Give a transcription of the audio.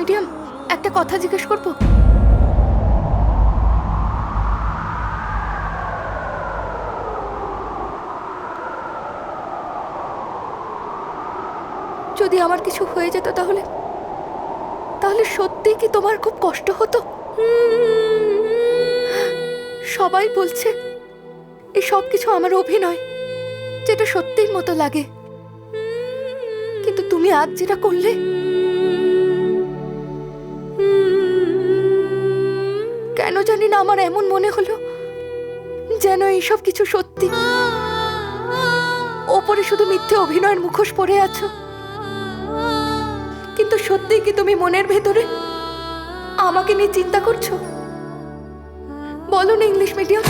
Medium, একটা কথা জিজ্ঞেস করবো? যদি আমার কিছু হয়ে যেত তাহলে তাহলে সত্যি কি তোমার খুব কষ্ট হতো? সবাই বলছে এই সব কিছু আমার অভিনয়, যেটা সত্যির মতো লাগে, কিন্তু তুমি আজ যেটা করলে, কেন জানি না আমার এমন মনে হলো যেন এইসব কিছু সত্যি। ওপরে শুধু মিথ্যে অভিনয়ের মুখোশ পরে আছো, কিন্তু সত্যি কি তুমি মনের ভেতরে আমাকে নিয়ে চিন্তা করছো? বলো না ইংলিশ মিডিয়াম।